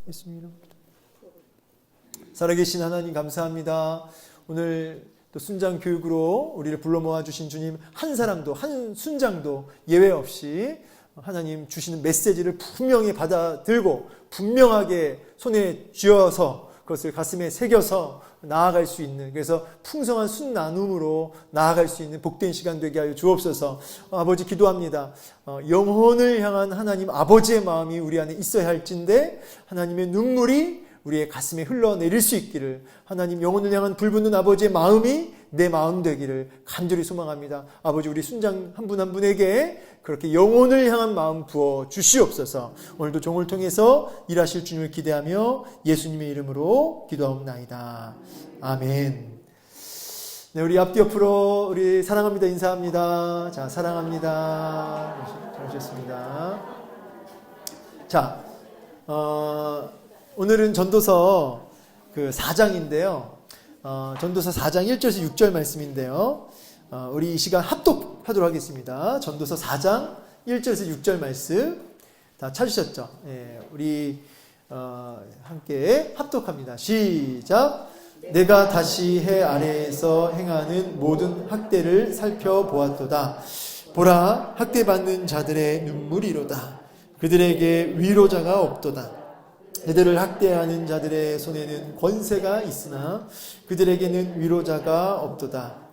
예수님 이름. 살아계신 하나님 감사합니다. 오늘 또 순장 교육으로 우리를 불러 모아 주신 주님, 한 사람도 한 순장도 예외 없이 하나님 주시는 메시지를 분명히 받아들고 분명하게 손에 쥐어서 그것을 가슴에 새겨서 나아갈 수 있는, 그래서 풍성한 순나눔으로 나아갈 수 있는 복된 시간 되게 하여 주옵소서. 아버지 기도합니다. 영혼을 향한 하나님 아버지의 마음이 우리 안에 있어야 할진데 하나님의 눈물이 우리의 가슴에 흘러내릴 수 있기를, 하나님 영혼을 향한 불붙는 아버지의 마음이 내 마음 되기를 간절히 소망합니다. 아버지, 우리 순장 한 분 한 분에게 그렇게 영혼을 향한 마음 부어 주시옵소서. 오늘도 종을 통해서 일하실 주님을 기대하며 예수님의 이름으로 기도하옵나이다. 아멘. 네, 우리 앞뒤 옆으로 우리 사랑합니다 인사합니다. 자, 사랑합니다. 잘 오셨습니다. 자, 오늘은 전도서 그 4장인데요. 전도서 4장 1절에서 6절 말씀인데요. 우리 이 시간 합독하도록 하겠습니다. 전도서 4장 1절에서 6절 말씀 다 찾으셨죠? 예, 우리 함께 합독합니다. 시작. 내가 다시 해 아래에서 행하는 모든 학대를 살펴보았도다. 보라, 학대받는 자들의 눈물이로다. 그들에게 위로자가 없도다. 그들을 학대하는 자들의 손에는 권세가 있으나 그들에게는 위로자가 없도다.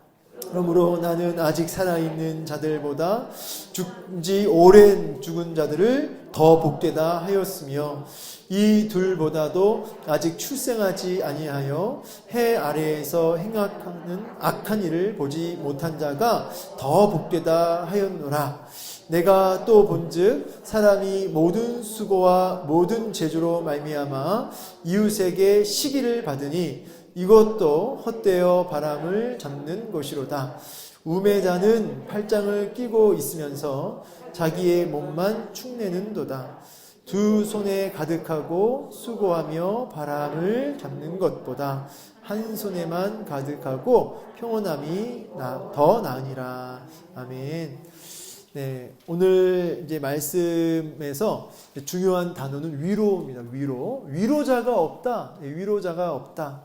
그러므로 나는 아직 살아있는 자들보다 죽지 오랜 죽은 자들을 더 복되다 하였으며 이 둘보다도 아직 출생하지 아니하여 해 아래에서 행하는 악한 일을 보지 못한 자가 더 복되다 하였노라. 내가 또 본즉 사람이 모든 수고와 모든 재주로 말미암아 이웃에게 시기를 받으니 이것도 헛되어 바람을 잡는 것이로다. 우매자는 팔짱을 끼고 있으면서 자기의 몸만 축내는도다. 두 손에 가득하고 수고하며 바람을 잡는 것보다 한 손에만 가득하고 평온함이 더 나으니라. 아멘. 네, 오늘 이제 말씀에서 중요한 단어는 위로입니다. 위로자가 없다. 위로자가 없다.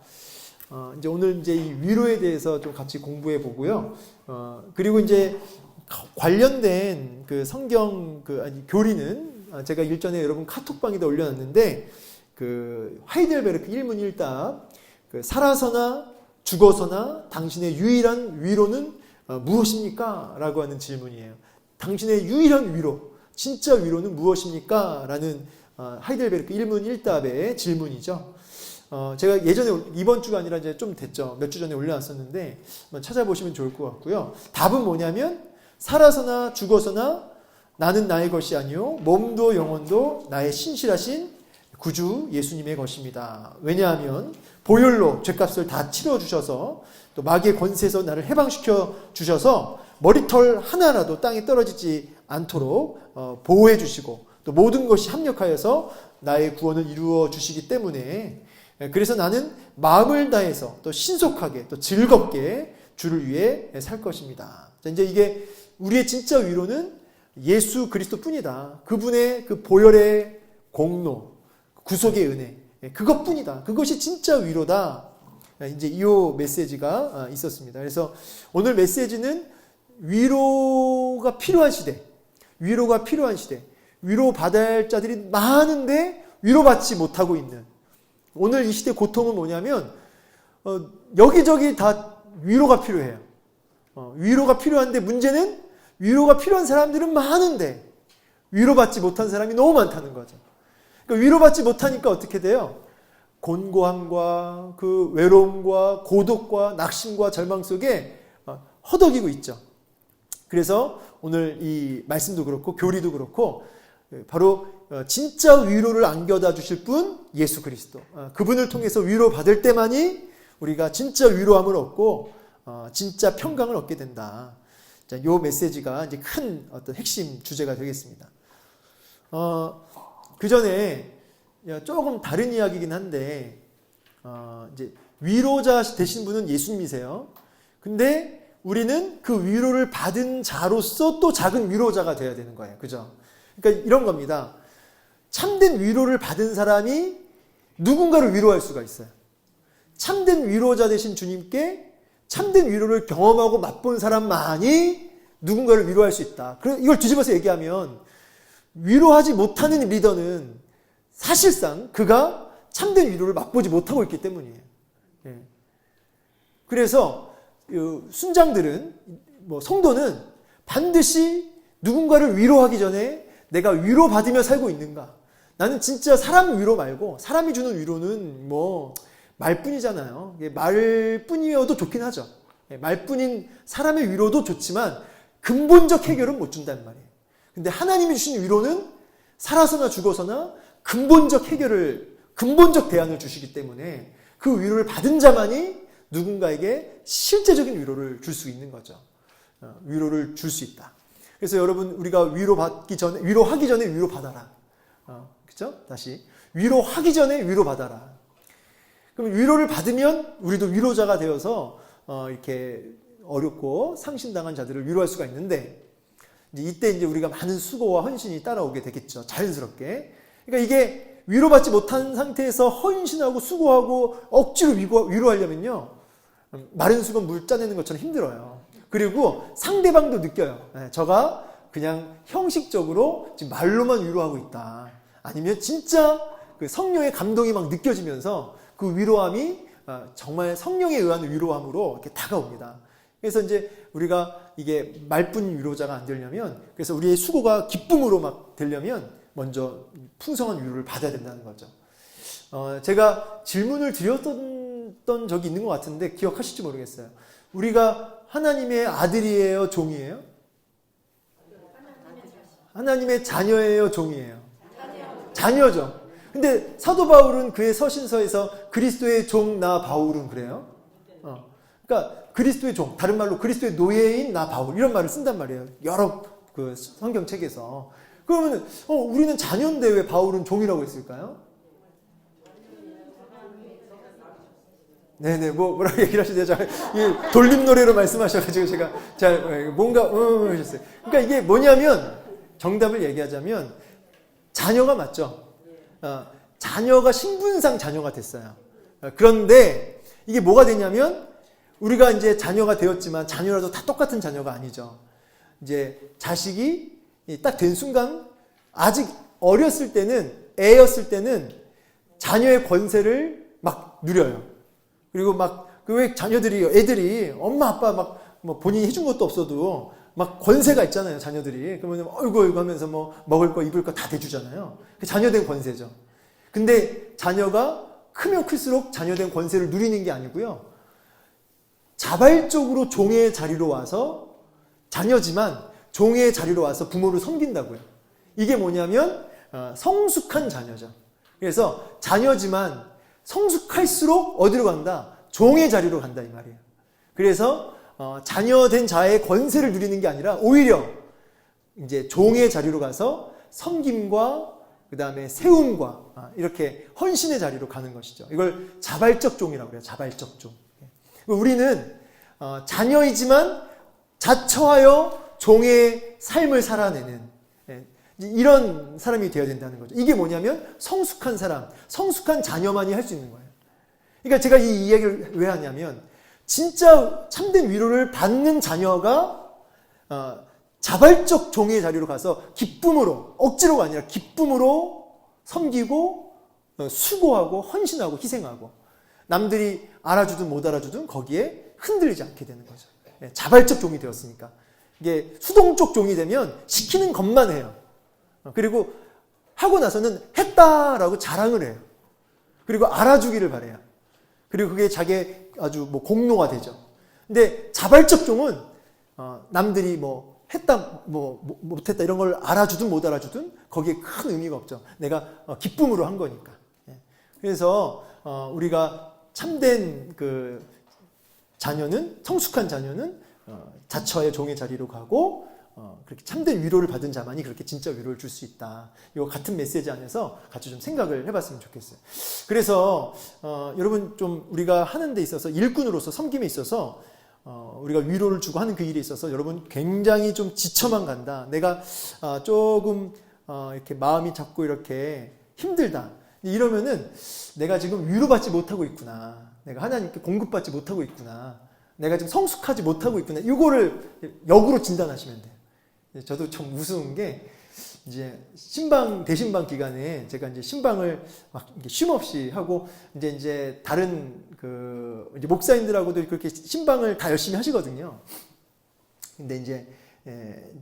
이제 오늘 이제 이 위로에 대해서 좀 같이 공부해 보고요. 그리고 이제 관련된 그 성경 교리는 제가 일전에 여러분 카톡방에다 올려놨는데, 그 하이델베르크 일문일답, 그 살아서나 죽어서나 당신의 유일한 위로는 무엇입니까? 라고 하는 질문이에요. 당신의 유일한 위로, 진짜 위로는 무엇입니까? 라는 하이델베르크 일문일답의 질문이죠. 제가 예전에 이번 주가 아니라 이제 좀 됐죠. 몇 주 전에 올려놨었는데 한번 찾아보시면 좋을 것 같고요. 답은 뭐냐면 살아서나 죽어서나 나는 나의 것이 아니요 몸도 영혼도 나의 신실하신 구주 예수님의 것입니다. 왜냐하면 보혈로 죄값을 다 치러주셔서 또 마귀의 권세에서 나를 해방시켜 주셔서 머리털 하나라도 땅에 떨어지지 않도록 보호해 주시고 또 모든 것이 합력하여서 나의 구원을 이루어 주시기 때문에, 그래서 나는 마음을 다해서 또 신속하게 또 즐겁게 주를 위해 살 것입니다. 자, 이제 이게 우리의 진짜 위로는 예수 그리스도 뿐이다. 그분의 그 보혈의 공로, 구속의 은혜, 그것뿐이다. 그것이 진짜 위로다. 이제 이 메시지가 있었습니다. 그래서 오늘 메시지는 위로가 필요한 시대, 위로받아야 할 자들이 많은데 위로받지 못하고 있는 오늘 이 시대 고통은 뭐냐면 여기저기 다 위로가 필요해요. 위로가 필요한데 문제는 위로가 필요한 사람들은 많은데 위로받지 못한 사람이 너무 많다는 거죠. 그러니까 위로받지 못하니까 어떻게 돼요? 곤고함과 그 외로움과 고독과 낙심과 절망 속에 허덕이고 있죠. 그래서 오늘 이 말씀도 그렇고 교리도 그렇고 바로 진짜 위로를 안겨다 주실 분 예수 그리스도, 그분을 통해서 위로받을 때만이 우리가 진짜 위로함을 얻고 진짜 평강을 얻게 된다. 자, 이 메시지가 이제 큰 어떤 핵심 주제가 되겠습니다. 그 전에 조금 다른 이야기이긴 한데, 이제 위로자 되신 분은 예수님이세요. 근데 우리는 그 위로를 받은 자로서 또 작은 위로자가 되어야 되는 거예요. 그죠? 그러니까 이런 겁니다. 참된 위로를 받은 사람이 누군가를 위로할 수가 있어요. 참된 위로자 되신 주님께 참된 위로를 경험하고 맛본 사람만이 누군가를 위로할 수 있다. 이걸 뒤집어서 얘기하면 위로하지 못하는 리더는 사실상 그가 참된 위로를 맛보지 못하고 있기 때문이에요. 그래서 순장들은, 성도는 반드시 누군가를 위로하기 전에 내가 위로받으며 살고 있는가. 나는 진짜 사람 위로 말고 사람이 주는 위로는 말뿐이잖아요. 말뿐이어도 좋긴 하죠. 말뿐인 사람의 위로도 좋지만 근본적 해결은 못 준단 말이에요. 근데 하나님이 주신 위로는 살아서나 죽어서나 근본적 대안을 주시기 때문에 그 위로를 받은 자만이 누군가에게 실제적인 위로를 줄 수 있는 거죠. 위로를 줄 수 있다. 그래서 여러분, 우리가 위로하기 전에 위로받아라. 그죠? 다시. 위로하기 전에 위로받아라. 그럼 위로를 받으면 우리도 위로자가 되어서 이렇게 어렵고 상심당한 자들을 위로할 수가 있는데, 이때 우리가 많은 수고와 헌신이 따라오게 되겠죠. 자연스럽게. 그러니까 이게 위로받지 못한 상태에서 헌신하고 수고하고 억지로 위로하려면요, 마른 수건 물 짜내는 것처럼 힘들어요. 그리고 상대방도 느껴요. 저가 그냥 형식적으로 지금 말로만 위로하고 있다. 아니면 진짜 그 성령의 감동이 막 느껴지면서 그 위로함이 정말 성령에 의한 위로함으로 이렇게 다가옵니다. 그래서 우리가 이게 말뿐 위로자가 안 되려면, 그래서 우리의 수고가 기쁨으로 막 되려면 먼저 풍성한 위로를 받아야 된다는 거죠. 제가 질문을 드렸던 적이 있는 것 같은데 기억하실지 모르겠어요. 우리가 하나님의 아들이에요, 종이에요? 하나님의 자녀예요, 종이에요? 자녀죠. 근데 사도 바울은 그의 서신서에서 그리스도의 종 나 바울은 그래요. 그러니까 그리스도의 종, 다른 말로 그리스도의 노예인 나 바울, 이런 말을 쓴단 말이에요. 여러 그 성경책에서. 그러면 우리는 자녀인데 왜 바울은 종이라고 했을까요? 네네, 뭐라고 얘기를 하시죠? 돌림 노래로 말씀하셔가지고 제가 잘 뭔가 하셨어요. 그러니까 이게 뭐냐면, 정답을 얘기하자면 자녀가 맞죠. 자녀가 신분상 자녀가 됐어요. 그런데 이게 뭐가 되냐면, 우리가 이제 자녀가 되었지만 자녀라도 다 똑같은 자녀가 아니죠. 이제 자식이 딱 된 순간, 아직 어렸을 때는, 애였을 때는 자녀의 권세를 막 누려요. 그리고 왜 애들이 엄마 아빠 본인이 해준 것도 없어도 막 권세가 있잖아요, 자녀들이. 그러면 어이구 하면서 먹을 거 입을 거 다 대주잖아요. 자녀된 권세죠. 근데 자녀가 크면 클수록 자녀된 권세를 누리는 게 아니고요, 자발적으로 종의 자리로 와서, 자녀지만 종의 자리로 와서 부모를 섬긴다고요. 이게 뭐냐면 성숙한 자녀죠. 그래서 자녀지만 성숙할수록 어디로 간다? 종의 자리로 간다, 이 말이에요. 그래서 자녀된 자의 권세를 누리는 게 아니라 오히려 이제 종의 자리로 가서 섬김과 그 다음에 세움과 이렇게 헌신의 자리로 가는 것이죠. 이걸 자발적 종이라고 해요. 자발적 종. 우리는 자녀이지만 자처하여 종의 삶을 살아내는 이런 사람이 되어야 된다는 거죠. 이게 뭐냐면 성숙한 사람, 성숙한 자녀만이 할 수 있는 거예요. 그러니까 제가 이 이야기를 왜 하냐면, 진짜 참된 위로를 받는 자녀가 자발적 종의 자리로 가서 기쁨으로, 억지로가 아니라 기쁨으로 섬기고 수고하고 헌신하고 희생하고, 남들이 알아주든 못 알아주든 거기에 흔들리지 않게 되는 거죠. 자발적 종이 되었으니까. 이게 수동적 종이 되면 시키는 것만 해요. 그리고 하고 나서는 했다라고 자랑을 해요. 그리고 알아주기를 바래요. 그리고 그게 자기의 아주 공로가 되죠. 근데 자발적 종은 남들이 했다, 못했다 이런 걸 알아주든 못 알아주든 거기에 큰 의미가 없죠. 내가 기쁨으로 한 거니까. 그래서 우리가 참된 그 자녀는, 성숙한 자녀는 자처의 종의 자리로 가고, 그렇게 참된 위로를 받은 자만이 그렇게 진짜 위로를 줄 수 있다. 이거 같은 메시지 안에서 같이 좀 생각을 해봤으면 좋겠어요. 그래서 여러분, 좀 우리가 하는 데 있어서, 일꾼으로서 섬김에 있어서 우리가 위로를 주고 하는 그 일에 있어서 여러분 굉장히 좀 지쳐만 간다, 내가 조금 이렇게 마음이 자꾸 이렇게 힘들다, 이러면은 내가 지금 위로받지 못하고 있구나. 내가 하나님께 공급받지 못하고 있구나. 내가 지금 성숙하지 못하고 있구나. 이거를 역으로 진단하시면 돼요. 저도 좀 우스운 게 이제 대신방 기간에 제가 이제 신방을 막 쉼 없이 하고 이제 다른 이제 목사님들하고도 그렇게 신방을 다 열심히 하시거든요. 근데 이제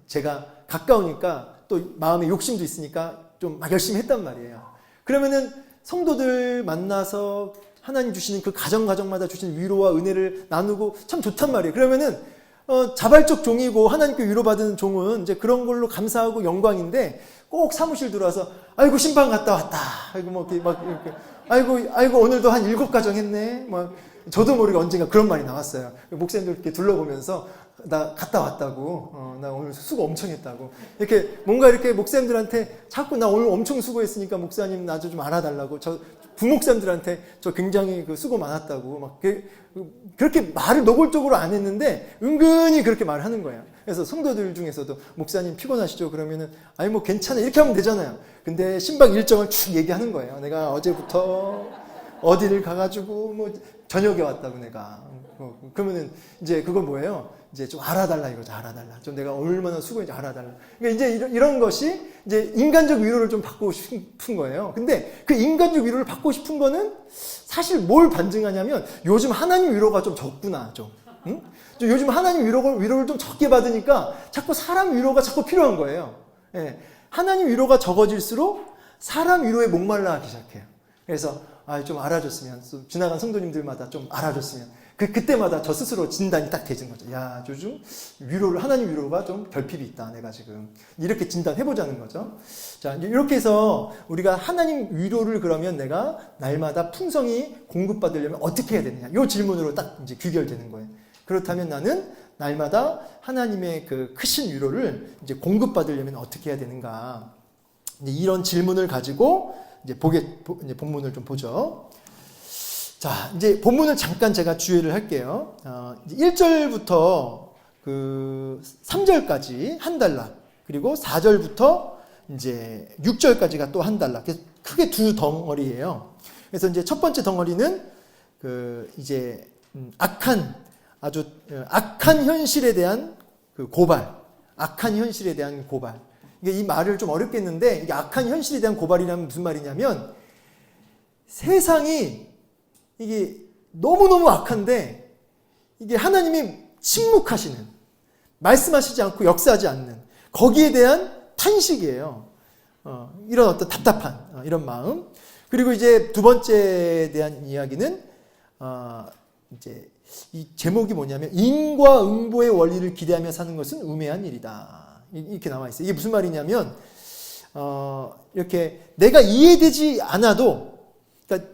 제가 가까우니까 또 마음에 욕심도 있으니까 좀 막 열심히 했단 말이에요. 그러면은 성도들 만나서 하나님 주시는 그 가정마다 주시는 위로와 은혜를 나누고 참 좋단 말이에요. 그러면은 자발적 종이고 하나님께 위로받은 종은 이제 그런 걸로 감사하고 영광인데 꼭 사무실 들어와서 아이고 신방 갔다 왔다. 아이고 뭐 이렇게 막 이렇게 아이고 오늘도 한 7가정 했네. 막 저도 모르게 언젠가 그런 말이 나왔어요. 목사님들 이렇게 둘러보면서 나 갔다 왔다고. 나 오늘 수고 엄청 했다고. 이렇게 뭔가 이렇게 목사님들한테 자꾸 나 오늘 엄청 수고했으니까 목사님 나 좀 알아달라고. 저 부목사님들한테 저 굉장히 수고 많았다고. 막 그렇게 말을 노골적으로 안 했는데 은근히 그렇게 말을 하는 거예요. 그래서 성도들 중에서도 목사님 피곤하시죠? 그러면은 아니 뭐 괜찮아 이렇게 하면 되잖아요. 근데 신방 일정을 쭉 얘기하는 거예요. 내가 어제부터 어디를 가가지고 뭐 저녁에 왔다고 내가. 그러면은 이제 그건 뭐예요? 이제 좀 알아달라 이거죠. 알아달라. 좀 내가 얼마나 수고했는지 알아달라. 그러니까 이제 이런 것이 이제 인간적 위로를 좀 받고 싶은 거예요. 근데 그 인간적 위로를 받고 싶은 거는 사실 뭘 반증하냐면 요즘 하나님 위로가 좀 적구나. 좀. 응? 요즘 하나님 위로를 좀 적게 받으니까 자꾸 사람 위로가 자꾸 필요한 거예요. 예. 하나님 위로가 적어질수록 사람 위로에 목말라 하기 시작해요. 그래서 좀 알아줬으면, 지나간 성도님들마다 좀 알아줬으면, 그때마다 저 스스로 진단이 딱 되는 거죠. 야, 요즘 하나님 위로가 좀 결핍이 있다, 내가 지금. 이렇게 진단해보자는 거죠. 자, 이렇게 해서 우리가 하나님 위로를 그러면 내가 날마다 풍성히 공급받으려면 어떻게 해야 되느냐. 이 질문으로 딱 이제 귀결되는 거예요. 그렇다면 나는 날마다 하나님의 그 크신 위로를 이제 공급받으려면 어떻게 해야 되는가. 이제 이런 질문을 가지고 이제 이제 본문을 좀 보죠. 자, 이제 본문을 잠깐 제가 주의를 할게요. 1절부터 3절까지 한 달락, 그리고 4절부터 이제 6절까지가 또 한 달락. 크게 두 덩어리예요. 그래서 이제 첫 번째 덩어리는 이제 아주 악한 현실에 대한 고발, 악한 현실에 대한 고발. 이게 이 말을 좀 어렵겠는데, 이게 악한 현실에 대한 고발이라면 무슨 말이냐면, 세상이 이게 너무너무 악한데, 이게 하나님이 침묵하시는, 말씀하시지 않고 역사하지 않는, 거기에 대한 탄식이에요. 이런 어떤 답답한, 이런 마음. 그리고 이제 두 번째에 대한 이야기는, 이제 이 제목이 뭐냐면, 인과 응보의 원리를 기대하며 사는 것은 우매한 일이다. 이렇게 나와 있어요. 이게 무슨 말이냐면, 이렇게 내가 이해되지 않아도, 그러니까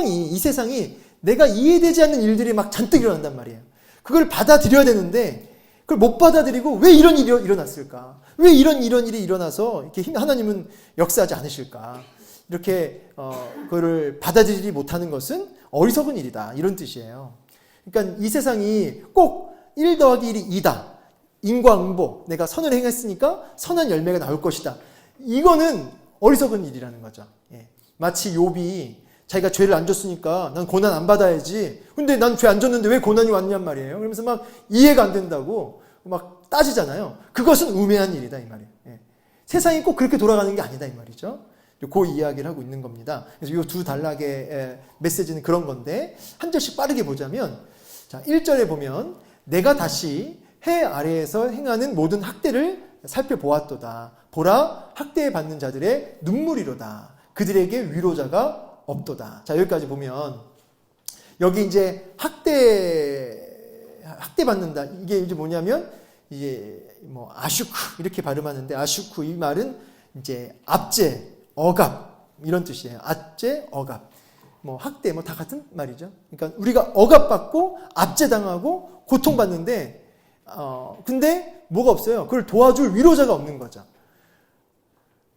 이 세상이 내가 이해되지 않는 일들이 막 잔뜩 일어난단 말이에요. 그걸 받아들여야 되는데, 그걸 못 받아들이고 왜 이런 일이 일어났을까? 왜 이런 일이 일어나서 이렇게 하나님은 역사하지 않으실까? 이렇게, 그거를 받아들이지 못하는 것은 어리석은 일이다. 이런 뜻이에요. 그러니까 이 세상이 꼭 1 더하기 1이 2다. 인과응보, 내가 선을 행했으니까 선한 열매가 나올 것이다. 이거는 어리석은 일이라는 거죠. 예. 마치 욥이 자기가 죄를 안 줬으니까 난 고난 안 받아야지. 근데 난 죄 안 줬는데 왜 고난이 왔냔 말이에요. 그러면서 막 이해가 안 된다고 막 따지잖아요. 그것은 우매한 일이다 이 말이에요. 예. 세상이 꼭 그렇게 돌아가는 게 아니다 이 말이죠. 그 이야기를 하고 있는 겁니다. 그래서 이 두 단락의 메시지는 그런 건데, 한 절씩 빠르게 보자면, 자, 1절에 보면 내가 다시 해 아래에서 행하는 모든 학대를 살펴보았도다. 보라, 학대받는 자들의 눈물이로다. 그들에게 위로자가 없도다. 자, 여기까지 보면, 여기 이제 학대받는다. 이게 이제 뭐냐면, 이제 뭐 아슈크 이렇게 발음하는데, 아슈크 이 말은 이제 압제, 억압 이런 뜻이에요. 압제, 억압. 뭐 학대 뭐 다 같은 말이죠. 그러니까 우리가 억압받고 압제당하고 고통받는데, 근데 뭐가 없어요. 그걸 도와줄 위로자가 없는 거죠.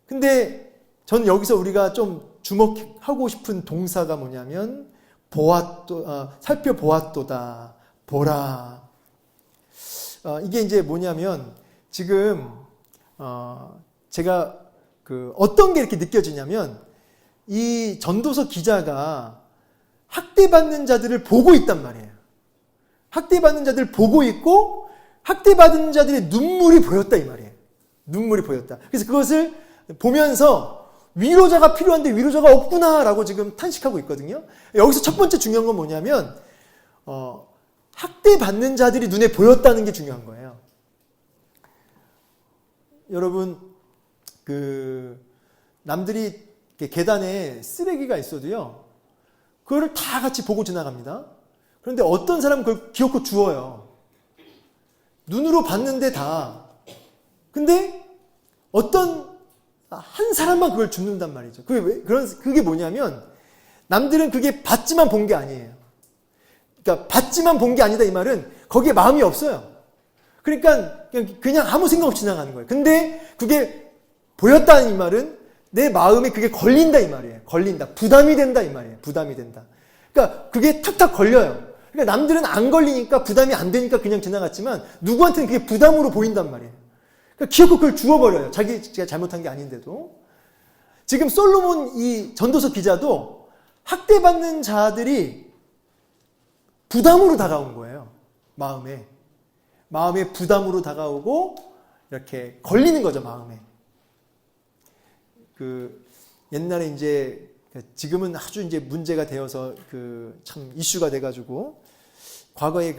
근데 저는 여기서 우리가 좀 주목하고 싶은 동사가 뭐냐면, 살펴보았도다, 보라. 이게 이제 뭐냐면, 지금, 제가 어떤 게 이렇게 느껴지냐면, 이 전도서 기자가 학대받는 자들을 보고 있단 말이에요. 학대받는 자들을 보고 있고 학대받는 자들의 눈물이 보였다 이 말이에요. 눈물이 보였다. 그래서 그것을 보면서 위로자가 필요한데 위로자가 없구나라고 지금 탄식하고 있거든요. 여기서 첫 번째 중요한 건 뭐냐면 학대받는 자들이 눈에 보였다는 게 중요한 거예요. 여러분 남들이 계단에 쓰레기가 있어도요. 그거를 다 같이 보고 지나갑니다. 그런데 어떤 사람은 그걸 기어코 주워요. 눈으로 봤는데 다. 근데 어떤 한 사람만 그걸 줍는단 말이죠. 그게 뭐냐면 남들은 그게 받지만 본 게 아니에요. 그러니까 받지만 본 게 아니다 이 말은 거기에 마음이 없어요. 그러니까 그냥 아무 생각 없이 지나가는 거예요. 근데 그게 보였다는 이 말은 내 마음에 그게 걸린다 이 말이에요. 걸린다. 부담이 된다 이 말이에요. 부담이 된다. 그러니까 그게 탁탁 걸려요. 그러니까 남들은 안 걸리니까 부담이 안 되니까 그냥 지나갔지만 누구한테는 그게 부담으로 보인단 말이에요. 그러니까 기어코 그걸 주워버려요. 자기가 잘못한 게 아닌데도. 지금 솔로몬 이 전도서 기자도 학대받는 자들이 부담으로 다가온 거예요. 마음에 부담으로 다가오고 이렇게 걸리는 거죠, 마음에. 옛날에 이제 지금은 아주 이제 문제가 되어서 참 이슈가 돼가지고 과거에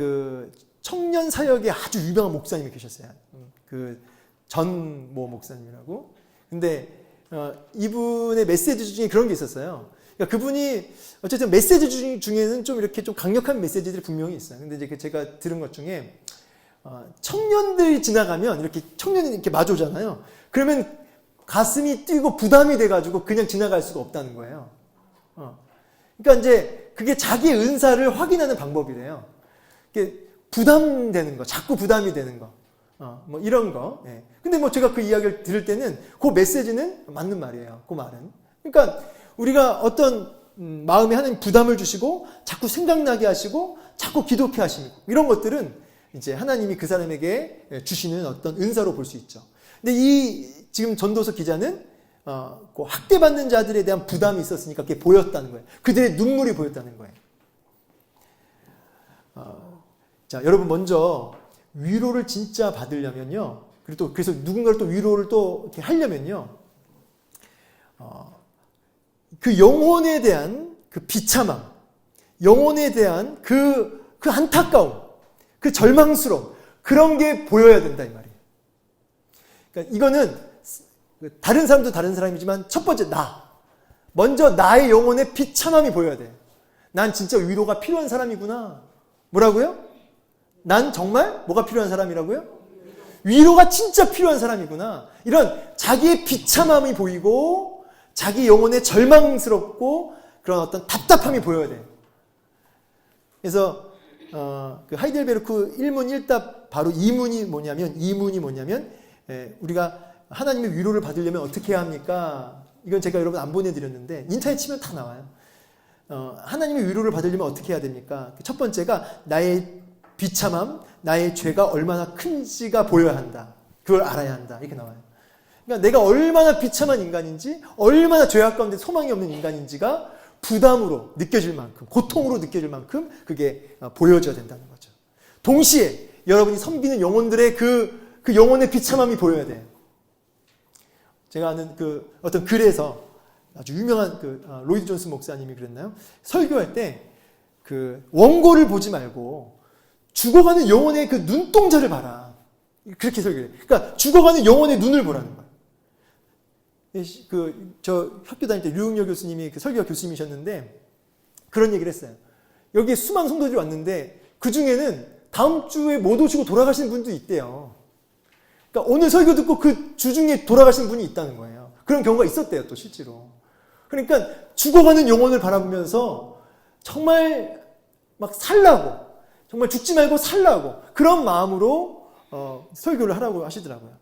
청년 사역에 아주 유명한 목사님이 계셨어요. 전모 목사님이라고. 근데 이분의 메시지 중에 그런 게 있었어요. 그러니까 그분이 어쨌든 메시지 중에는 좀 이렇게 좀 강력한 메시지들이 분명히 있어요. 근데 이제 제가 들은 것 중에 청년들이 지나가면 이렇게 청년이 이렇게 마주오잖아요. 그러면 가슴이 뛰고 부담이 돼가지고 그냥 지나갈 수가 없다는 거예요. 그러니까 이제 그게 자기의 은사를 확인하는 방법이래요. 부담되는 거, 자꾸 부담이 되는 거, 뭐 이런 거. 예. 근데 뭐 제가 그 이야기를 들을 때는 그 메시지는 맞는 말이에요. 그 말은. 그러니까 우리가 어떤 마음에 하나님 부담을 주시고 자꾸 생각나게 하시고 자꾸 기도케 하시고 이런 것들은 이제 하나님이 그 사람에게 주시는 어떤 은사로 볼 수 있죠. 근데 지금 전도서 기자는 그 학대받는 자들에 대한 부담이 있었으니까 그게 보였다는 거예요. 그들의 눈물이 보였다는 거예요. 자, 여러분 먼저 위로를 진짜 받으려면요. 그래서 누군가를 또 위로를 또 이렇게 하려면요. 그 영혼에 대한 그 비참함, 영혼에 대한 그 안타까움, 그 절망스러움, 그런 게 보여야 된다 이 말이에요. 그러니까 이거는 다른 사람도 다른 사람이지만 첫 번째 먼저 나의 영혼의 비참함이 보여야 돼. 난 진짜 위로가 필요한 사람이구나. 뭐라고요? 난 정말 뭐가 필요한 사람이라고요? 위로가 진짜 필요한 사람이구나. 이런 자기의 비참함이 보이고 자기 영혼의 절망스럽고 그런 어떤 답답함이 보여야 돼. 그래서 그 하이델베르크 1문 1답 바로 이문이 뭐냐면 우리가 하나님의 위로를 받으려면 어떻게 해야 합니까? 이건 제가 여러분 안 보내드렸는데 인터넷 치면 다 나와요. 하나님의 위로를 받으려면 어떻게 해야 됩니까? 첫 번째가 나의 비참함, 나의 죄가 얼마나 큰지가 보여야 한다. 그걸 알아야 한다. 이렇게 나와요. 그러니까 내가 얼마나 비참한 인간인지, 얼마나 죄악 가운데 소망이 없는 인간인지가 부담으로 느껴질 만큼, 고통으로 느껴질 만큼 그게 보여져야 된다는 거죠. 동시에 여러분이 섬기는 영혼들의 그 영혼의 비참함이 보여야 돼요. 제가 아는 어떤 글에서 아주 유명한 로이드 존슨 목사님이 그랬나요? 설교할 때 원고를 보지 말고 죽어가는 영혼의 그 눈동자를 봐라. 그렇게 설교해요. 그러니까 죽어가는 영혼의 눈을 보라는 거예요. 저 학교 다닐 때 류흥여 교수님이 설교가 교수님이셨는데 그런 얘기를 했어요. 여기에 수많은 성도들이 왔는데 그 중에는 다음 주에 못 오시고 돌아가신 분도 있대요. 그러니까 오늘 설교 듣고 그 주중에 돌아가신 분이 있다는 거예요. 그런 경우가 있었대요, 또 실제로. 그러니까 죽어가는 영혼을 바라보면서 정말 막 살라고, 정말 죽지 말고 살라고 그런 마음으로 설교를 하라고 하시더라고요.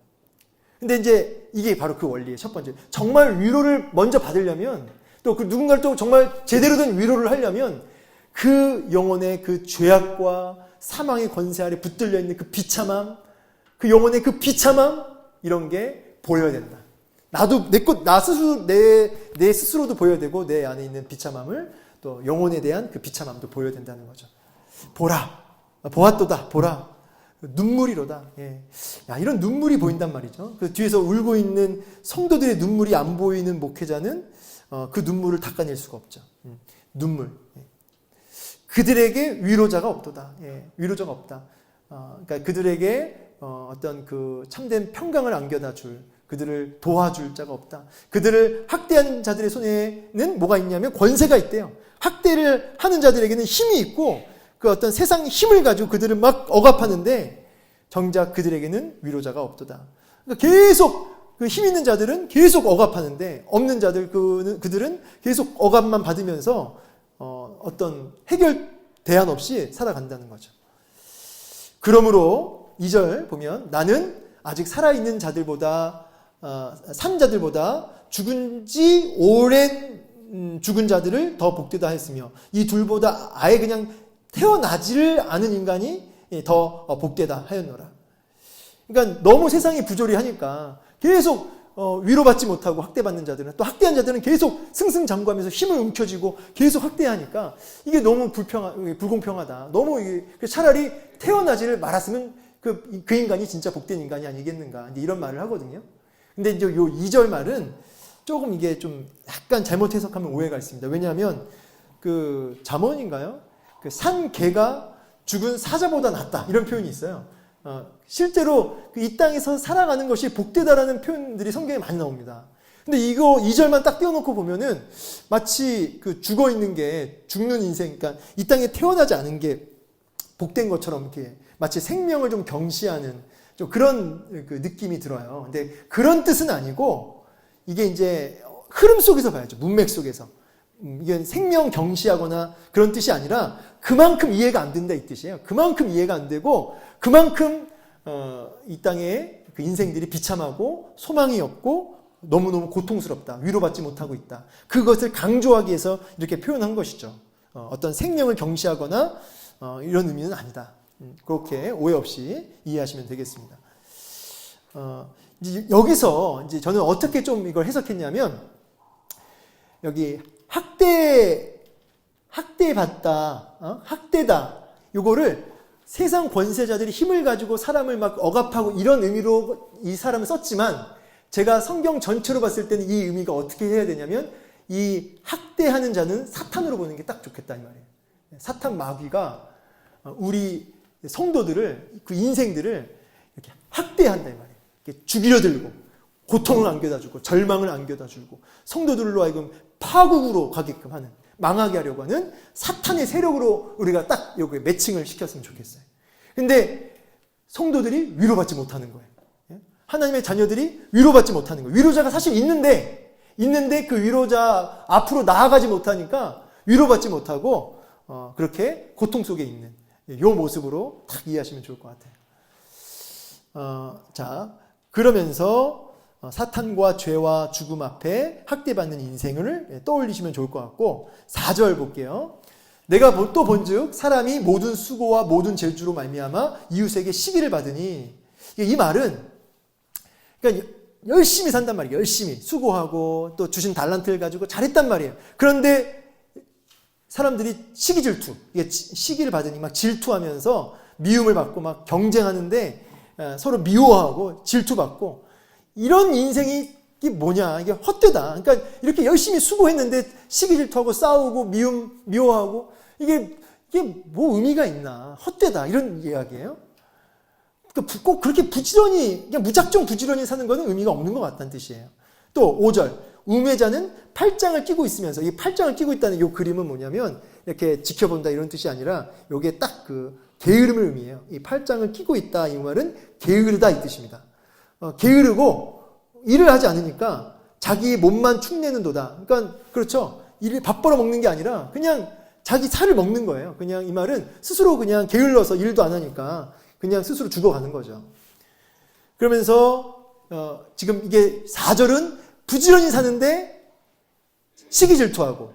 근데 이제 이게 바로 그 원리의 첫 번째. 정말 위로를 먼저 받으려면 또 누군가를 또 정말 제대로 된 위로를 하려면 그 영혼의 그 죄악과 사망의 권세 아래 붙들려 있는 그 비참함, 그 영혼의 그 비참함 이런 게 보여야 된다. 나도 내 스스로도 보여야 되고 내 안에 있는 비참함을 또 영혼에 대한 그 비참함도 보여야 된다는 거죠. 보라, 보았도다, 보라, 눈물이로다. 예. 야, 이런 눈물이 보인단 말이죠. 그 뒤에서 울고 있는 성도들의 눈물이 안 보이는 목회자는 그 눈물을 닦아낼 수가 없죠. 눈물. 예. 그들에게 위로자가 없도다. 예. 위로자가 없다. 그러니까 그들에게 어떤 그 참된 평강을 안겨다 줄, 그들을 도와줄 자가 없다. 그들을 학대한 자들의 손에는 뭐가 있냐면 권세가 있대요. 학대를 하는 자들에게는 힘이 있고 그 어떤 세상 힘을 가지고 그들을 막 억압하는데 정작 그들에게는 위로자가 없도다. 그러니까 계속 그 힘 있는 자들은 계속 억압하는데 없는 자들 그들은 계속 억압만 받으면서 어떤 해결 대안 없이 살아간다는 거죠. 그러므로 2절 보면 나는 아직 살아있는 자들보다 산 자들보다 죽은 지 오랜 죽은 자들을 더 복되다 했으며 이 둘보다 아예 그냥 태어나지를 않은 인간이 더 복되다 하였노라. 그러니까 너무 세상이 부조리하니까 계속 위로받지 못하고 학대받는 자들은 또 학대한 자들은 계속 승승장구하면서 힘을 움켜쥐고 계속 학대하니까 이게 너무 불공평하다. 너무 차라리 태어나지를 말았으면 그 인간이 진짜 복된 인간이 아니겠는가. 이제 이런 말을 하거든요. 근데 이제 요 2절 말은 조금 이게 좀 약간 잘못 해석하면 오해가 있습니다. 왜냐하면 그 잠언인가요? 그 산 개가 죽은 사자보다 낫다 이런 표현이 있어요. 실제로 이 땅에서 살아가는 것이 복되다라는 표현들이 성경에 많이 나옵니다. 근데 이거 2절만 딱 띄워놓고 보면은 마치 그 죽어 있는 게 죽는 인생, 그러니까 이 땅에 태어나지 않은 게 복된 것처럼 이렇게 마치 생명을 좀 경시하는 좀 그런 그 느낌이 들어요. 근데 그런 뜻은 아니고 이게 이제 흐름 속에서 봐야죠. 문맥 속에서. 이게 생명 경시하거나 그런 뜻이 아니라 그만큼 이해가 안 된다 이 뜻이에요. 그만큼 이해가 안 되고 그만큼 이 땅의 그 인생들이 비참하고 소망이 없고 너무너무 고통스럽다. 위로받지 못하고 있다. 그것을 강조하기 위해서 이렇게 표현한 것이죠. 어떤 생명을 경시하거나 이런 의미는 아니다. 그렇게 오해 없이 이해하시면 되겠습니다. 이제 여기서 이제 저는 어떻게 좀 이걸 해석했냐면 여기 학대받다, 학대다. 요거를 세상 권세자들이 힘을 가지고 사람을 막 억압하고 이런 의미로 이 사람을 썼지만 제가 성경 전체로 봤을 때는 이 의미가 어떻게 해야 되냐면 이 학대하는 자는 사탄으로 보는 게 딱 좋겠다 이 말이에요. 사탄 마귀가 우리 성도들을 그 인생들을 이렇게 학대한다 이 말이에요. 이렇게 죽이려 들고 고통을 안겨다 주고 절망을 안겨다 주고 성도들로 하여금 파국으로 가게끔 하는 망하게 하려고 하는 사탄의 세력으로 우리가 딱 여기 매칭을 시켰으면 좋겠어요. 근데 성도들이 위로받지 못하는 거예요. 하나님의 자녀들이 위로받지 못하는 거예요. 위로자가 사실 있는데 그 위로자 앞으로 나아가지 못하니까 위로받지 못하고 그렇게 고통 속에 있는 이 모습으로 딱 이해하시면 좋을 것 같아요. 자, 그러면서 사탄과 죄와 죽음 앞에 학대받는 인생을 떠올리시면 좋을 것 같고 4절 볼게요. 내가 또 본즉 사람이 모든 수고와 모든 재주로 말미암아 이웃에게 시기를 받으니 이 말은 그러니까 열심히 산단 말이에요. 열심히 수고하고 또 주신 달란트를 가지고 잘했단 말이에요. 그런데 사람들이 시기 질투, 시기를 받으니 막 질투하면서 미움을 받고 막 경쟁하는데 서로 미워하고 질투받고 이런 인생이 이게 뭐냐? 이게 헛되다. 그러니까 이렇게 열심히 수고했는데 시기 질투하고 싸우고 미워하고 이게 뭐 의미가 있나? 헛되다. 이런 이야기예요. 그러니까 꼭 그렇게 부지런히 그냥 무작정 부지런히 사는 것은 의미가 없는 것 같다는 뜻이에요. 또 5절 우매자는 팔짱을 끼고 있으면서 이 팔짱을 끼고 있다는 이 그림은 뭐냐면 이렇게 지켜본다 이런 뜻이 아니라 이게 딱 그 게으름을 의미해요. 이 팔짱을 끼고 있다 이 말은 게으르다 이 뜻입니다. 게으르고 일을 하지 않으니까 자기 몸만 축내는도다. 그러니까 그렇죠. 일을 밥 벌어 먹는 게 아니라 그냥 자기 살을 먹는 거예요. 그냥 이 말은 스스로 그냥 게을러서 일도 안 하니까 그냥 스스로 죽어가는 거죠. 그러면서 지금 이게 4절은 부지런히 사는데 시기 질투하고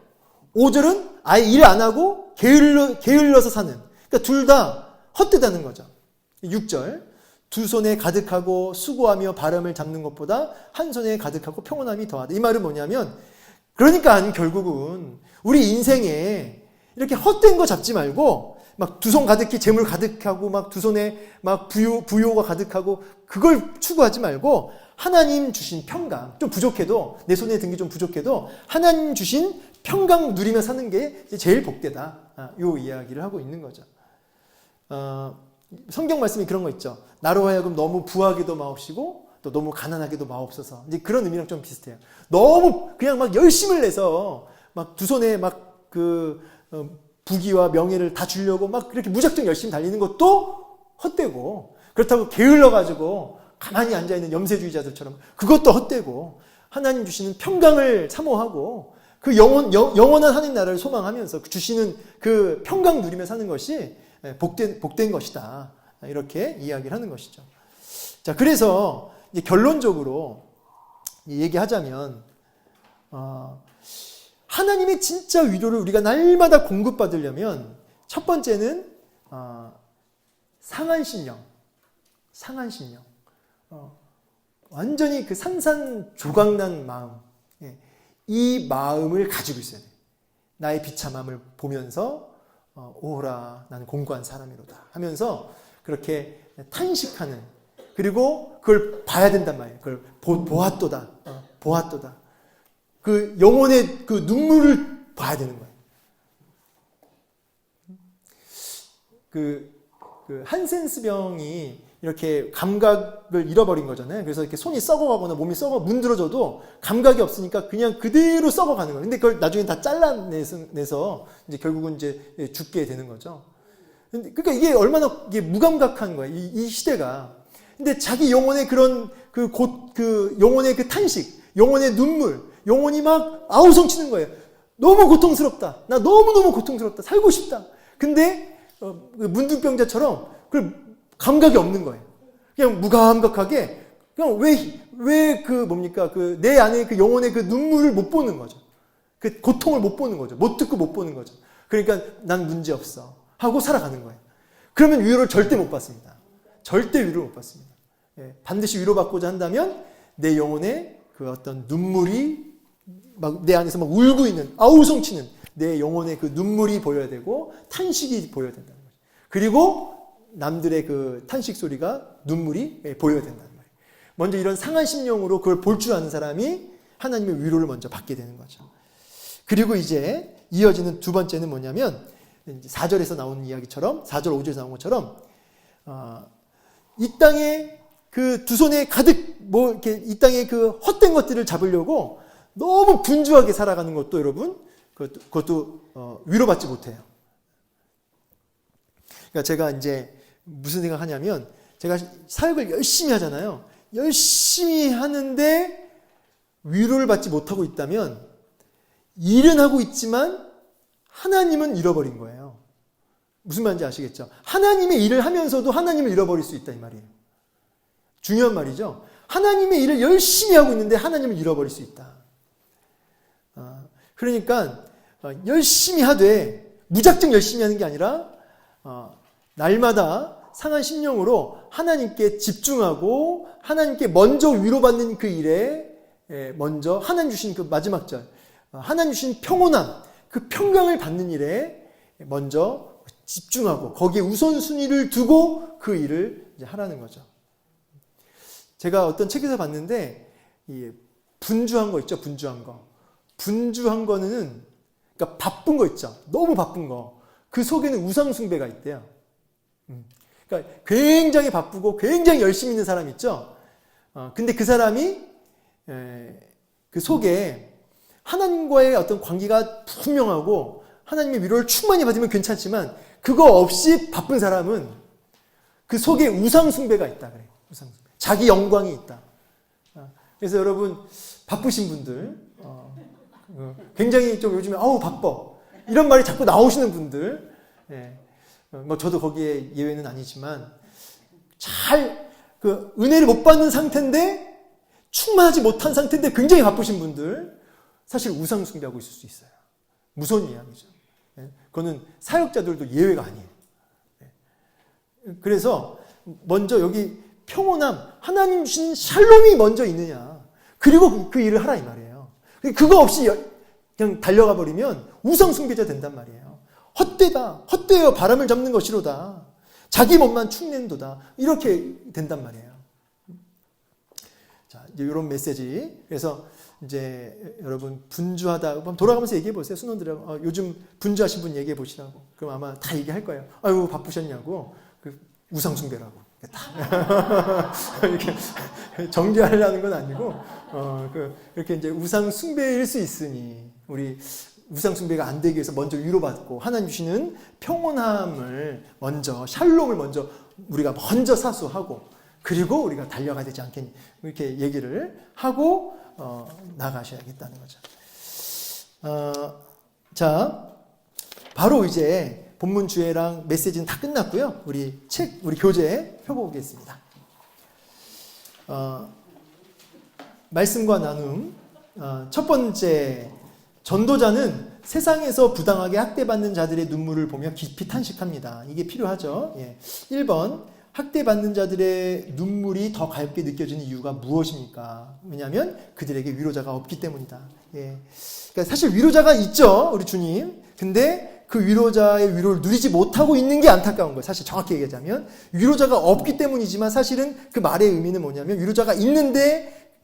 5절은 아예 일 안 하고 게을러서 사는. 그러니까 둘 다 헛되다는 거죠. 6절 두 손에 가득하고 수고하며 바람을 잡는 것보다 한 손에 가득하고 평온함이 더하다. 이 말은 뭐냐면, 그러니까 결국은 우리 인생에 이렇게 헛된 거 잡지 말고 막 두 손 가득히 재물 가득하고 막 두 손에 막 부요가 가득하고 그걸 추구하지 말고 하나님 주신 평강, 좀 부족해도 내 손에 든 게 좀 부족해도 하나님 주신 평강 누리며 사는 게 제일 복되다. 요 이야기를 하고 있는 거죠. 성경 말씀이 그런 거 있죠. 나로 하여금 너무 부하게도 마옵시고 또 너무 가난하게도 마옵소서. 이제 그런 의미랑 좀 비슷해요. 너무 그냥 막 열심을 내서 막 두 손에 막 부귀와 명예를 다 주려고 막 그렇게 무작정 열심히 달리는 것도 헛되고, 그렇다고 게을러가지고 가만히 앉아있는 염세주의자들처럼 그것도 헛되고, 하나님 주시는 평강을 사모하고 그 영원한 하나님 나라를 소망하면서 주시는 그 평강 누리며 사는 것이 복된 것이다. 이렇게 이야기를 하는 것이죠. 자, 그래서 이제 결론적으로 얘기하자면, 하나님의 진짜 위로를 우리가 날마다 공급받으려면 첫 번째는 상한 심령. 완전히 그 산산조각난 마음, 이 마음을 가지고 있어야 돼요. 나의 비참함을 보면서 오호라 나는 공고한 사람이로다 하면서 그렇게 탄식하는, 그리고 그걸 봐야 된단 말이에요. 그걸 보았도다. 그 영혼의 그 눈물을 봐야 되는 거예요. 그 한센스병이 이렇게 감각을 잃어버린 거잖아요. 그래서 이렇게 손이 썩어가거나 몸이 문드러져도 감각이 없으니까 그냥 그대로 썩어가는 거예요. 근데 그걸 나중에 다 잘라내서 이제 결국은 이제 죽게 되는 거죠. 그러니까 이게 얼마나 이게 무감각한 거예요. 이 시대가. 근데 자기 영혼의 그런 영혼의 그 탄식, 영혼의 눈물, 영혼이 막 아우성치는 거예요. 너무 고통스럽다. 나 너무너무 고통스럽다. 살고 싶다. 근데 문둥병자처럼 그 감각이 없는 거예요. 그냥 무감각하게 그냥 내 안에 그 영혼의 그 눈물을 못 보는 거죠. 그 고통을 못 보는 거죠. 못 듣고 못 보는 거죠. 그러니까 난 문제 없어 하고 살아가는 거예요. 그러면 위로를 절대 못 받습니다. 절대 위로를 못 받습니다. 반드시 위로받고자 한다면 내 영혼의 그 어떤 눈물이 막 내 안에서 막 울고 있는, 아우성치는 내 영혼의 그 눈물이 보여야 되고 탄식이 보여야 된다는 거죠. 그리고 남들의 그 탄식 소리가, 눈물이 보여야 된다는 말이에요. 먼저 이런 상한 심령으로 그걸 볼 줄 아는 사람이 하나님의 위로를 먼저 받게 되는 거죠. 그리고 이제 이어지는 두 번째는 뭐냐면 4절에서 나오는 이야기처럼, 4절 5절에서 나온 것처럼 이 땅에 그 두 손에 가득 이렇게 이 땅에 그 헛된 것들을 잡으려고 너무 분주하게 살아가는 것도 여러분, 그것도 위로받지 못해요. 그러니까 제가 이제 무슨 생각하냐면, 제가 사역을 열심히 하잖아요. 열심히 하는데 위로를 받지 못하고 있다면 일은 하고 있지만 하나님은 잃어버린 거예요. 무슨 말인지 아시겠죠? 하나님의 일을 하면서도 하나님을 잃어버릴 수 있다 이 말이에요. 중요한 말이죠. 하나님의 일을 열심히 하고 있는데 하나님을 잃어버릴 수 있다. 그러니까 열심히 하되 무작정 열심히 하는 게 아니라 날마다 상한 심령으로 하나님께 집중하고 하나님께 먼저 위로받는 그 일에 먼저 하나님 주신 그 마지막 절, 하나님 주신 평온함, 그 평강을 받는 일에 먼저 집중하고 거기에 우선순위를 두고 그 일을 이제 하라는 거죠. 제가 어떤 책에서 봤는데 분주한 거 있죠. 분주한 거는 그러니까 바쁜 거 있죠. 너무 바쁜 거. 그 속에는 우상 숭배가 있대요. 그러니까 굉장히 바쁘고 굉장히 열심히 있는 사람 있죠. 근데 그 사람이 그 속에 하나님과의 어떤 관계가 분명하고 하나님의 위로를 충만히 받으면 괜찮지만 그거 없이 바쁜 사람은 그 속에 우상 숭배가 있다 그래요. 우상 숭배. 자기 영광이 있다. 그래서 여러분 바쁘신 분들, 굉장히 좀 요즘에 바빠 이런 말이 자꾸 나오시는 분들, 뭐 저도 거기에 예외는 아니지만 그 은혜를 못 받는 상태인데 충만하지 못한 상태인데 굉장히 바쁘신 분들 사실 우상 숭배하고 있을 수 있어요. 무서운 이야기죠. 그거는 사역자들도 예외가 아니에요. 그래서 먼저 여기 평온함, 하나님 주신 샬롬이 먼저 있느냐. 그리고 그 일을 하라 이 말이에요. 그거 없이 그냥 달려가 버리면 우상 숭배자 된단 말이에요. 헛되다. 헛되어 바람을 잡는 것이로다. 자기 몸만 축낸도다. 이렇게 된단 말이에요. 자, 이제 이런 메시지. 그래서 이제 여러분 분주하다. 한번 돌아가면서 얘기해 보세요. 순원들하고 요즘 분주하신 분 얘기해 보시라고. 그럼 아마 다 얘기할 거예요. 아유 바쁘셨냐고. 그 우상 숭배라고. 다 이렇게 정죄하려는 건 아니고 이렇게 이제 우상 숭배일 수 있으니 우리 우상 숭배가 안 되기 위해서 먼저 위로받고 하나님 주시는 평온함을 먼저 샬롬을 먼저 우리가 먼저 사수하고 그리고 우리가 달려가야 되지 않겠니 이렇게 얘기를 하고 나가셔야겠다는 거죠. 자, 바로 이제 본문 주애랑 메시지는 다 끝났고요. 우리 교재 펴보겠습니다. 말씀과 나눔. 첫 번째, 전도자는 세상에서 부당하게 학대받는 자들의 눈물을 보며 깊이 탄식합니다. 이게 필요하죠. 1번, 학대받는 자들의 눈물이 더 가엽게 느껴지는 이유가 무엇입니까? 왜냐하면 그들에게 위로자가 없기 때문이다. 그러니까 사실 위로자가 있죠, 우리 주님. 근데 그 위로자의 위로를 누리지 못하고 있는 게 안타까운 거예요. 사실 정확히 얘기하자면 위로자가 없기 때문이지만 사실은 그 말의 의미는 뭐냐면 위로자가 있는데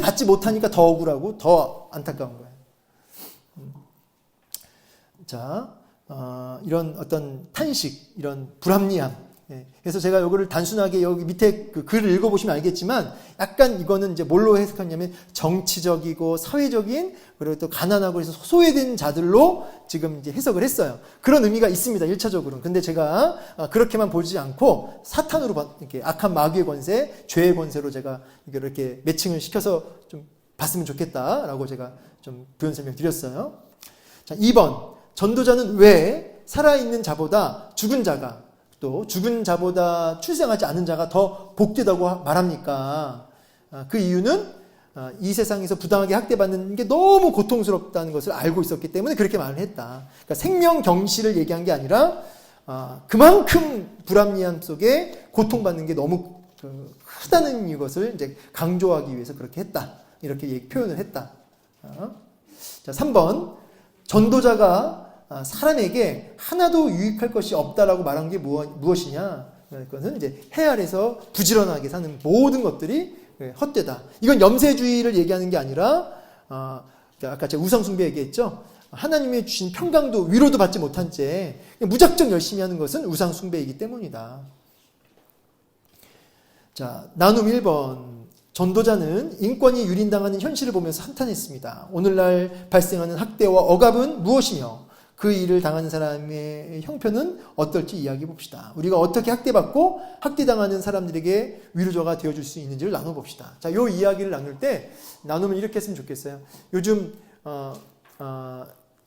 받지 못하니까 더 억울하고 더 안타까운 거예요. 자, 이런 어떤 탄식, 이런 불합리함. 그래서 제가 이거를 단순하게 여기 밑에 그 글을 읽어보시면 알겠지만 약간 이거는 이제 뭘로 해석하냐면 정치적이고 사회적인 그리고 또 가난하고 해서 소외된 자들로 지금 이제 해석을 했어요. 그런 의미가 있습니다. 1차적으로는. 근데 제가 그렇게만 보지 않고 사탄으로 이렇게 악한 마귀의 권세, 죄의 권세로 제가 이렇게 매칭을 시켜서 좀 봤으면 좋겠다라고 제가 좀 부연 설명 드렸어요. 자, 2번. 전도자는 왜 살아있는 자보다 죽은 자가 또 죽은 자보다 출생하지 않은 자가 더 복되다고 말합니까? 그 이유는 이 세상에서 부당하게 학대받는 게 너무 고통스럽다는 것을 알고 있었기 때문에 그렇게 말을 했다. 그러니까 생명 경시를 얘기한 게 아니라 그만큼 불합리함 속에 고통받는 게 너무 크다는 이것을 이제 강조하기 위해서 그렇게 했다. 이렇게 표현을 했다. 자, 3번. 전도자가 사람에게 하나도 유익할 것이 없다라고 말한 게 무엇이냐? 그것은 이제 해 아래서 부지런하게 사는 모든 것들이 헛되다. 이건 염세주의를 얘기하는 게 아니라 아까 제가 우상숭배 얘기했죠. 하나님이 주신 평강도 위로도 받지 못한 채 무작정 열심히 하는 것은 우상숭배이기 때문이다. 자, 나눔 1번. 전도자는 인권이 유린당하는 현실을 보면서 한탄했습니다. 오늘날 발생하는 학대와 억압은 무엇이며 그 일을 당하는 사람의 형편은 어떨지 이야기해 봅시다. 우리가 어떻게 학대받고 학대당하는 사람들에게 위로자가 되어줄 수 있는지를 나눠봅시다. 자, 요 이야기를 나눌 때 나누면 이렇게 했으면 좋겠어요. 요즘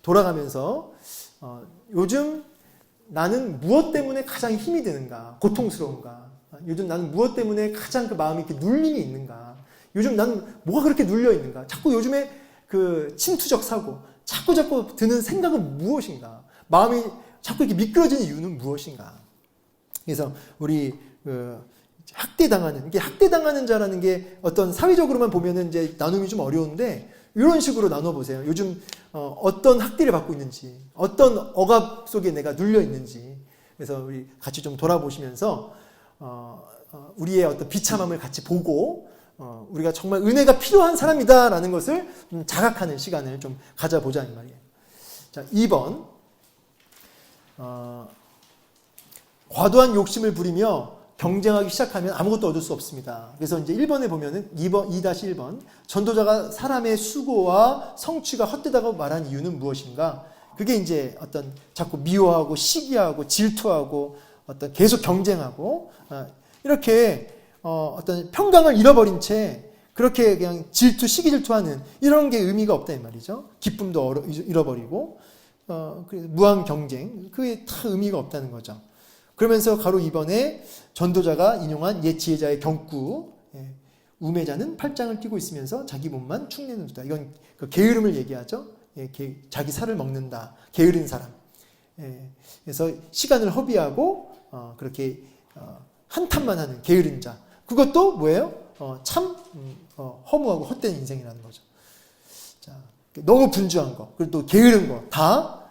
돌아가면서 요즘 나는 무엇 때문에 가장 힘이 드는가? 고통스러운가? 요즘 나는 무엇 때문에 가장 그 마음이 이렇게 눌림이 있는가? 요즘 나는 뭐가 그렇게 눌려 있는가? 자꾸 요즘에 그 침투적 사고, 자꾸 드는 생각은 무엇인가? 마음이 자꾸 이렇게 미끄러지는 이유는 무엇인가? 그래서 우리 이게 학대당하는 자라는 게 어떤 사회적으로만 보면은 이제 나눔이 좀 어려운데 이런 식으로 나눠보세요. 요즘 어떤 학대를 받고 있는지, 어떤 억압 속에 내가 눌려 있는지. 그래서 우리 같이 좀 돌아보시면서 우리의 어떤 비참함을 같이 보고 우리가 정말 은혜가 필요한 사람이다라는 것을 좀 자각하는 시간을 좀 가져보자 이 말이에요. 자, 2번. 과도한 욕심을 부리며 경쟁하기 시작하면 아무것도 얻을 수 없습니다. 그래서 이제 1번에 보면은 2-1번. 전도자가 사람의 수고와 성취가 헛되다고 말한 이유는 무엇인가? 그게 이제 어떤 자꾸 미워하고 시기하고 질투하고 어떤 계속 경쟁하고 이렇게 어떤 평강을 잃어버린 채 그렇게 그냥 시기 질투하는 이런 게 의미가 없다 이 말이죠. 기쁨도 잃어버리고 무한 경쟁 그게 다 의미가 없다는 거죠. 그러면서 가로 2번에 전도자가 인용한 옛 지혜자의 경구 우매자는 팔짱을 끼고 있으면서 자기 몸만 축내는다. 이건 그 게으름을 얘기하죠. 자기 살을 먹는다. 게으른 사람. 그래서 시간을 허비하고 그렇게 한탄만 하는 게으른 자. 그것도 뭐예요? 참 허무하고 헛된 인생이라는 거죠. 자, 너무 분주한 거, 그리고 또 게으른 거 다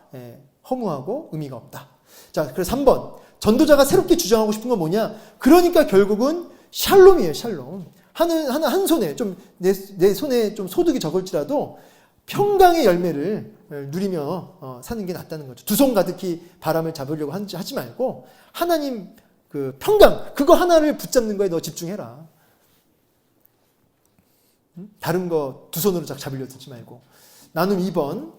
허무하고 의미가 없다. 자, 그래서 3번. 전도자가 새롭게 주장하고 싶은 건 뭐냐? 그러니까 결국은 샬롬이에요, 샬롬. 한 손에 좀 내 손에 좀 소득이 적을지라도 평강의 열매를 누리며 사는 게 낫다는 거죠. 두 손 가득히 바람을 잡으려고 하지 말고 하나님 그 평강 그거 하나를 붙잡는 거에 너 집중해라. 다른 거 두 손으로 잡으려 들지 말고. 나눔 2번.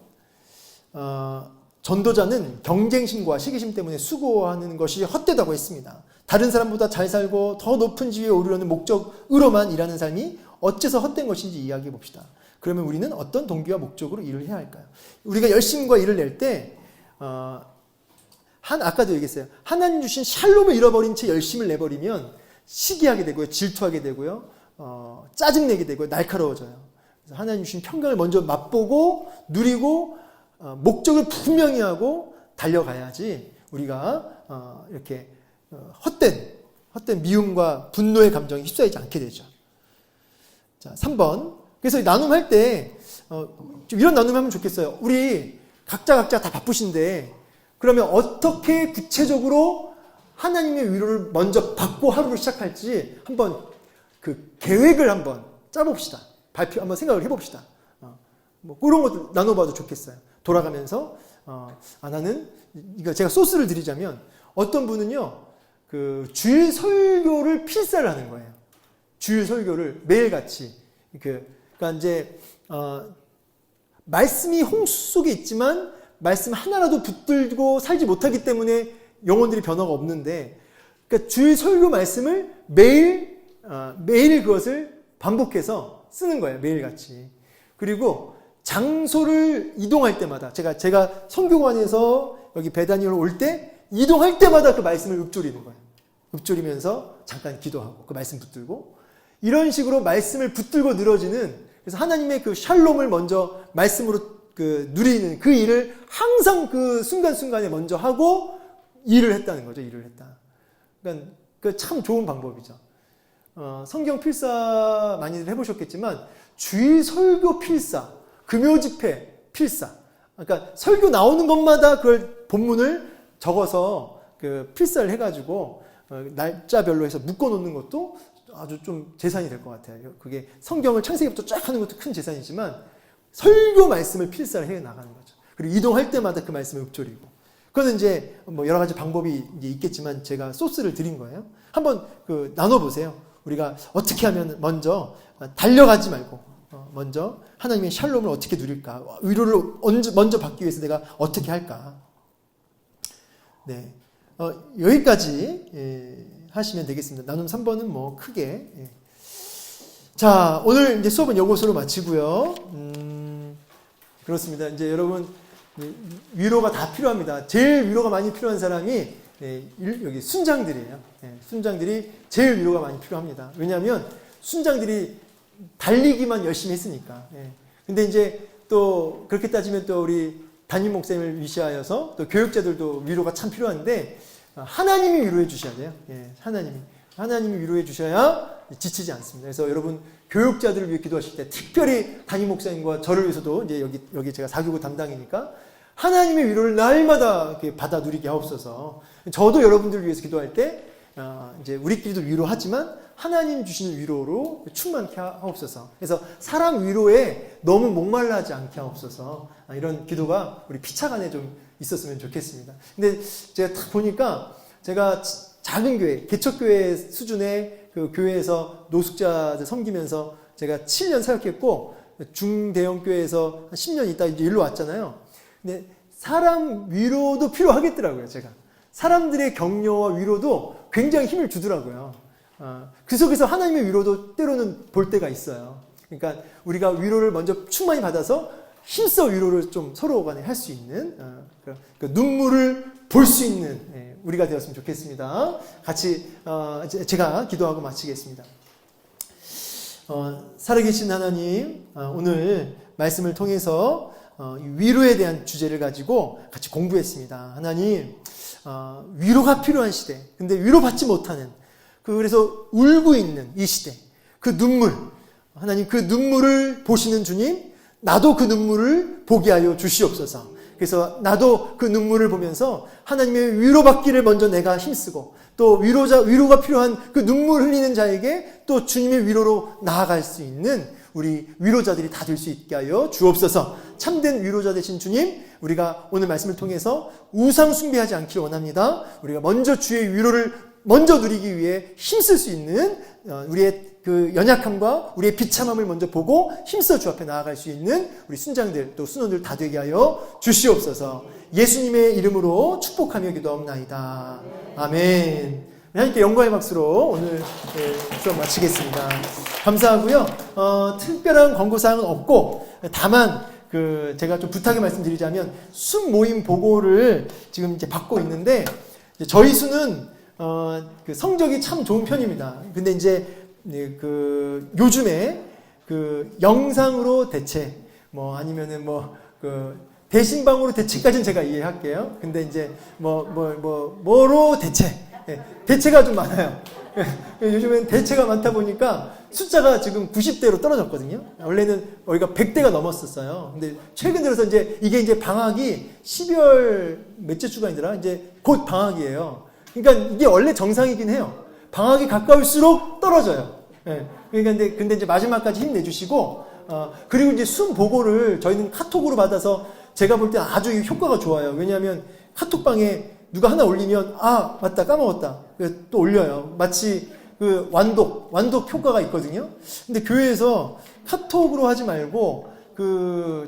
전도자는 경쟁심과 시기심 때문에 수고하는 것이 헛되다고 했습니다. 다른 사람보다 잘 살고 더 높은 지위에 오르려는 목적으로만 일하는 삶이 어째서 헛된 것인지 이야기해 봅시다. 그러면 우리는 어떤 동기와 목적으로 일을 해야 할까요? 우리가 열심과 일을 낼 때 아까도 얘기했어요. 하나님 주신 샬롬을 잃어버린 채 열심을 내버리면 시기하게 되고요. 질투하게 되고요. 짜증내게 되고요. 날카로워져요. 그래서 하나님 주신 평강을 먼저 맛보고 누리고 목적을 분명히 하고 달려가야지 우리가 이렇게 헛된 미움과 분노의 감정에 휩싸이지 않게 되죠. 자, 3번. 그래서 나눔할 때 좀 이런 나눔하면 좋겠어요. 우리 각자 다 바쁘신데 그러면 어떻게 구체적으로 하나님의 위로를 먼저 받고 하루를 시작할지 한번 그 계획을 한번 짜봅시다. 발표 한번 생각을 해봅시다. 뭐 그런 것도 나눠봐도 좋겠어요. 돌아가면서 나는 이거 제가 소스를 드리자면 어떤 분은요 그 주일 설교를 필사를 하는 거예요. 주일 설교를 매일같이 그러니까 이제 말씀이 홍수 속에 있지만 말씀 하나라도 붙들고 살지 못하기 때문에 영혼들이 변화가 없는데 그러니까 주일 설교 말씀을 매일 그것을 반복해서 쓰는 거예요. 매일같이. 그리고 장소를 이동할 때마다 제가 선교관에서 여기 베다니로 올 때 이동할 때마다 그 말씀을 읊조리는 거예요. 읊조리면서 잠깐 기도하고 그 말씀 붙들고 이런 식으로 말씀을 붙들고 늘어지는 그래서 하나님의 그 샬롬을 먼저 말씀으로 그 누리는 그 일을 항상 그 순간순간에 먼저 하고 일을 했다는 거죠. 일을 했다. 그러니까 그 참 좋은 방법이죠. 성경 필사 많이들 해보셨겠지만 주일 설교 필사, 금요 집회 필사. 그러니까 설교 나오는 것마다 그걸 본문을 적어서 그 필사를 해가지고 날짜별로 해서 묶어놓는 것도 아주 좀 재산이 될 것 같아요. 그게 성경을 창세기부터 쫙 하는 것도 큰 재산이지만 설교 말씀을 필사를 해 나가는 거죠. 그리고 이동할 때마다 그 말씀을 읊조리고. 그거는 이제 뭐 여러 가지 방법이 이제 있겠지만 제가 소스를 드린 거예요. 한번 그 나눠보세요. 우리가 어떻게 하면 먼저 달려가지 말고 먼저 하나님의 샬롬을 어떻게 누릴까? 위로를 먼저 받기 위해서 내가 어떻게 할까? 네, 여기까지 하시면 되겠습니다. 나눔 3번은 뭐 크게. 자, 오늘 이제 수업은 이것으로 마치고요. 그렇습니다. 이제 여러분 위로가 다 필요합니다. 제일 위로가 많이 필요한 사람이 여기 순장들이에요. 순장들이 제일 위로가 많이 필요합니다. 왜냐하면 순장들이 달리기만 열심히 했으니까. 근데 이제 또 그렇게 따지면 또 우리 담임 목사님을 위시하여서 또 교육자들도 위로가 참 필요한데 하나님이 위로해 주셔야 돼요. 하나님이 위로해 주셔야 지치지 않습니다. 그래서 여러분 교육자들을 위해 기도하실 때 특별히 담임 목사님과 저를 위해서도 이제 여기 제가 사교구 담당이니까 하나님의 위로를 날마다 이렇게 받아 누리게 하옵소서. 저도 여러분들을 위해서 기도할 때 이제 우리끼리도 위로하지만 하나님 주시는 위로로 충만케 하옵소서. 그래서 사람 위로에 너무 목말라하지 않게 하옵소서. 이런 기도가 우리 피차간에 좀 있었으면 좋겠습니다. 근데 제가 딱 보니까 제가 작은 교회, 개척교회 수준의 그 교회에서 노숙자들 섬기면서 제가 7년 사역했고 중대형 교회에서 한 10년 있다 이제 일로 왔잖아요. 근데 사람 위로도 필요하겠더라고요, 제가. 사람들의 격려와 위로도 굉장히 힘을 주더라고요. 그 속에서 하나님의 위로도 때로는 볼 때가 있어요. 그러니까 우리가 위로를 먼저 충만히 받아서 힘써 위로를 좀 서로 간에 할 수 있는 그 눈물을 볼 수 있는 우리가 되었으면 좋겠습니다. 같이 제가 기도하고 마치겠습니다. 살아계신 하나님, 오늘 말씀을 통해서 위로에 대한 주제를 가지고 같이 공부했습니다. 하나님, 위로가 필요한 시대, 근데 위로받지 못하는 그래서 울고 있는 이 시대, 그 눈물, 하나님 그 눈물을 보시는 주님, 나도 그 눈물을 보게 하여 주시옵소서. 그래서 나도 그 눈물을 보면서 하나님의 위로받기를 먼저 내가 힘쓰고, 또 위로가 필요한 그 눈물 흘리는 자에게 또 주님의 위로로 나아갈 수 있는 우리 위로자들이 다 될 수 있게 하여 주옵소서. 참된 위로자 되신 주님, 우리가 오늘 말씀을 통해서 우상 숭배하지 않기를 원합니다. 우리가 먼저 주의 위로를 먼저 누리기 위해 힘쓸 수 있는 우리의 그 연약함과 우리의 비참함을 먼저 보고 힘써 주 앞에 나아갈 수 있는 우리 순장들 또 순원들 다 되게 하여 주시옵소서. 예수님의 이름으로 축복하며 기도하옵나이다. 아멘. 하나님께 영광의 박수로 오늘 수업 마치겠습니다. 감사하고요. 특별한 권고사항은 없고, 다만 제가 좀 부탁의 말씀드리자면 순 모임 보고를 지금 이제 받고 있는데, 저희 수는 그 성적이 참 좋은 편입니다. 근데 이제 요즘에 영상으로 대체, 아니면은 대신방으로 대체까지는 제가 이해할게요. 근데 이제 뭐로 대체, 대체가 좀 많아요. 요즘엔 대체가 많다 보니까 숫자가 지금 90대로 떨어졌거든요. 원래는 우리가 100대가 넘었었어요. 근데 최근 들어서 이게 이제 방학이 12월 몇째 주가 아니더라. 이제 곧 방학이에요. 그러니까 이게 원래 정상이긴 해요. 방학이 가까울수록 떨어져요. 그러니까 근데 이제 마지막까지 힘내주시고, 그리고 이제 순 보고를 저희는 카톡으로 받아서 제가 볼 때 아주 효과가 좋아요. 왜냐하면 카톡방에 누가 하나 올리면, 맞다, 까먹었다. 또 올려요. 마치 완독 효과가 있거든요. 근데 교회에서 카톡으로 하지 말고,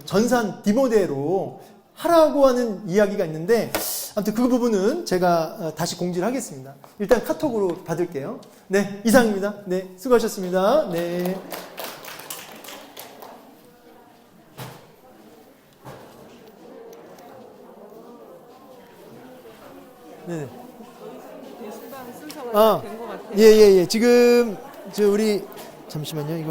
전산 디모데로 하라고 하는 이야기가 있는데, 아무튼 그 부분은 제가 다시 공지를 하겠습니다. 일단 카톡으로 받을게요. 네, 이상입니다. 네, 수고하셨습니다. 네. 네. 게시판 순서가 된 것 같아요. 예. 지금, 우리, 잠시만요. 이거.